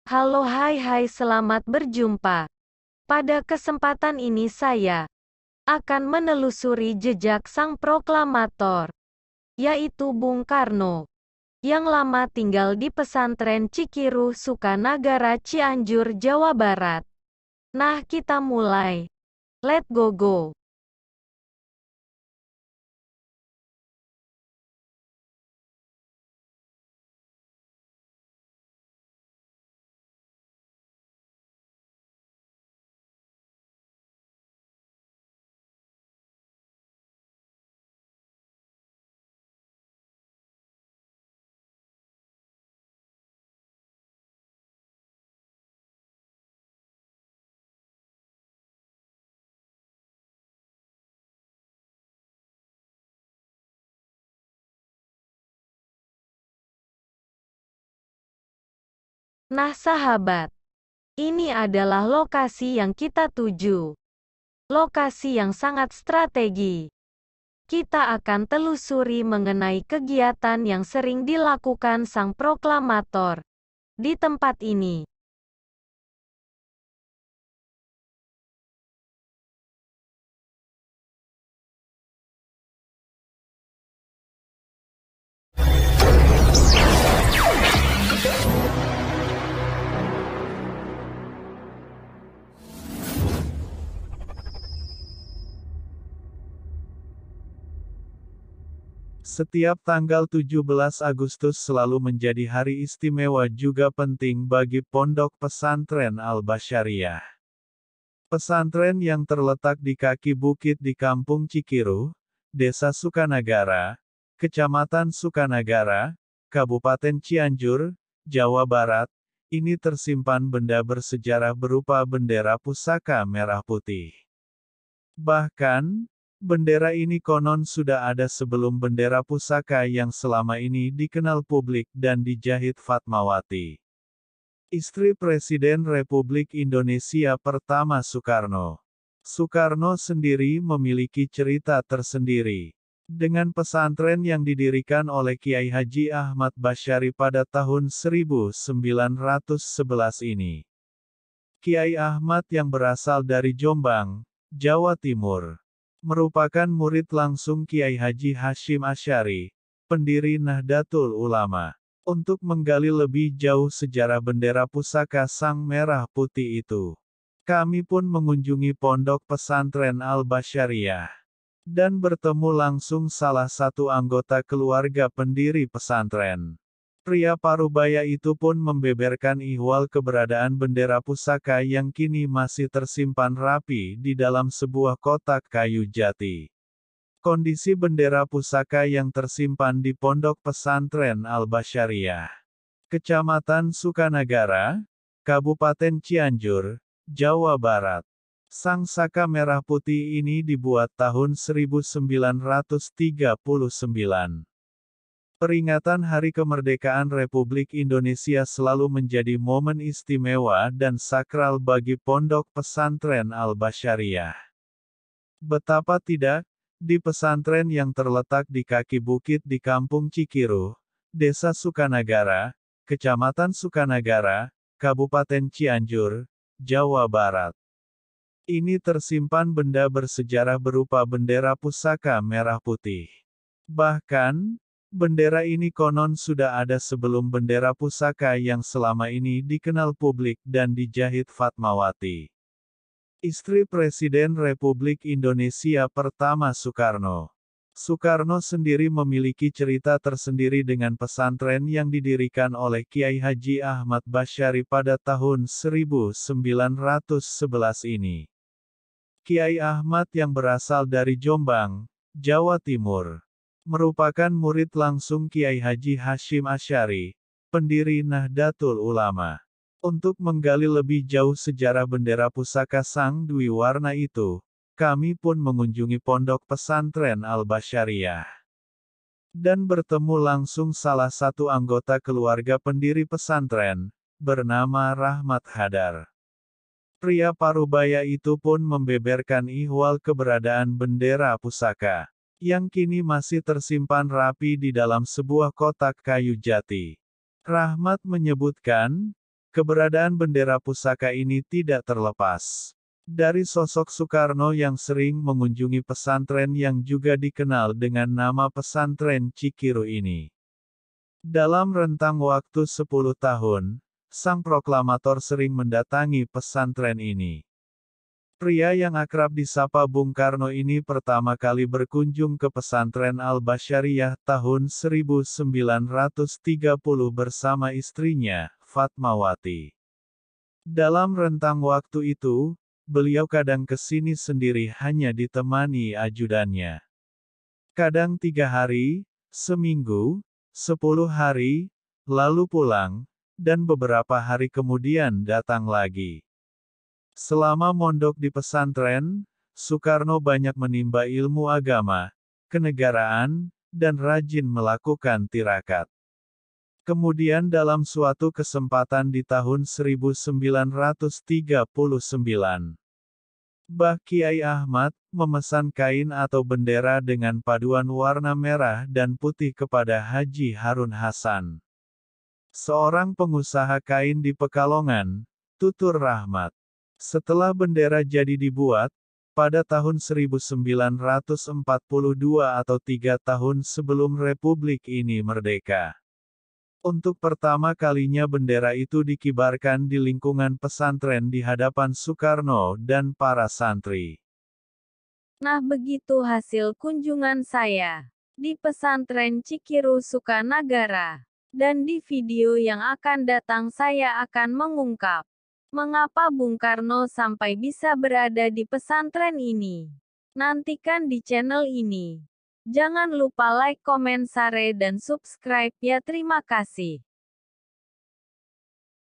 Halo hai selamat berjumpa. Pada kesempatan ini saya akan menelusuri jejak sang proklamator, yaitu Bung Karno, yang lama tinggal di pesantren Cikiru Sukanagara Cianjur, Jawa Barat. Nah kita mulai. Let's go. Nah sahabat, ini adalah lokasi yang kita tuju. Lokasi yang sangat strategi. Kita akan telusuri mengenai kegiatan yang sering dilakukan sang proklamator di tempat ini. Setiap tanggal 17 Agustus selalu menjadi hari istimewa juga penting bagi Pondok Pesantren Al-Basyariah. Pesantren yang terletak di kaki bukit di Kampung Cikiru, Desa Sukanagara, Kecamatan Sukanagara, Kabupaten Cianjur, Jawa Barat, ini tersimpan benda bersejarah berupa bendera pusaka merah putih. Bahkan, bendera ini konon sudah ada sebelum bendera pusaka yang selama ini dikenal publik dan dijahit Fatmawati, istri Presiden Republik Indonesia pertama Soekarno. Soekarno sendiri memiliki cerita tersendiri dengan pesantren yang didirikan oleh Kiai Haji Ahmad Basyari pada tahun 1911 ini. Kiai Ahmad yang berasal dari Jombang, Jawa Timur, merupakan murid langsung Kiai Haji Hashim Asy'ari, pendiri Nahdlatul Ulama. Untuk menggali lebih jauh sejarah bendera pusaka Sang Merah Putih itu, kami pun mengunjungi Pondok Pesantren Al-Basyariah dan bertemu langsung salah satu anggota keluarga pendiri pesantren. Pria parubaya itu pun membeberkan ihwal keberadaan bendera pusaka yang kini masih tersimpan rapi di dalam sebuah kotak kayu jati. Kondisi bendera pusaka yang tersimpan di Pondok Pesantren Al-Basyariah, Kecamatan Sukanagara, Kabupaten Cianjur, Jawa Barat. Sang saka merah putih ini dibuat tahun 1939. Peringatan Hari Kemerdekaan Republik Indonesia selalu menjadi momen istimewa dan sakral bagi Pondok Pesantren Al-Basyariah. Betapa tidak, di pesantren yang terletak di kaki bukit di Kampung Cikiru, Desa Sukanagara, Kecamatan Sukanagara, Kabupaten Cianjur, Jawa Barat. Ini tersimpan benda bersejarah berupa bendera pusaka merah putih. Bahkan, bendera ini konon sudah ada sebelum bendera pusaka yang selama ini dikenal publik dan dijahit Fatmawati, istri Presiden Republik Indonesia pertama Soekarno. Soekarno sendiri memiliki cerita tersendiri dengan pesantren yang didirikan oleh Kiai Haji Ahmad Basyari pada tahun 1911 ini. Kiai Ahmad yang berasal dari Jombang, Jawa Timur, merupakan murid langsung Kiai Haji Hashim Asy'ari, pendiri Nahdlatul Ulama. Untuk menggali lebih jauh sejarah bendera pusaka Sang Dwi Warna itu, kami pun mengunjungi Pondok Pesantren Al-Basyariah dan bertemu langsung salah satu anggota keluarga pendiri pesantren, bernama Rahmat Hadar. Pria parubaya itu pun membeberkan ihwal keberadaan bendera pusaka yang kini masih tersimpan rapi di dalam sebuah kotak kayu jati. Rahmat menyebutkan, Keberadaan bendera pusaka ini tidak terlepas dari sosok Soekarno yang sering mengunjungi pesantren yang juga dikenal dengan nama pesantren Cikiru ini. Dalam rentang waktu 10 tahun, sang proklamator sering mendatangi pesantren ini. Pria yang akrab disapa Bung Karno ini pertama kali berkunjung ke pesantren Al-Basyariah tahun 1930 bersama istrinya, Fatmawati. Dalam rentang waktu itu, beliau kadang ke sini sendiri hanya ditemani ajudannya. Kadang 3 hari, seminggu, 10 hari, lalu pulang, dan beberapa hari kemudian datang lagi. Selama mondok di pesantren, Soekarno banyak menimba ilmu agama, kenegaraan, dan rajin melakukan tirakat. Kemudian dalam suatu kesempatan di tahun 1939, Mbah Kiai Ahmad memesan kain atau bendera dengan paduan warna merah dan putih kepada Haji Harun Hasan, seorang pengusaha kain di Pekalongan, tutur rahmat. Setelah bendera jadi dibuat, pada tahun 1942 atau 3 tahun sebelum Republik ini merdeka. Untuk pertama kalinya bendera itu dikibarkan di lingkungan pesantren di hadapan Soekarno dan para santri. Nah, begitu hasil kunjungan saya di pesantren Cikiru Sukanagara. Dan di video yang akan datang saya akan mengungkap mengapa Bung Karno sampai bisa berada di pesantren ini. Nantikan di channel ini. Jangan lupa like, komen, share, dan subscribe ya. Terima kasih.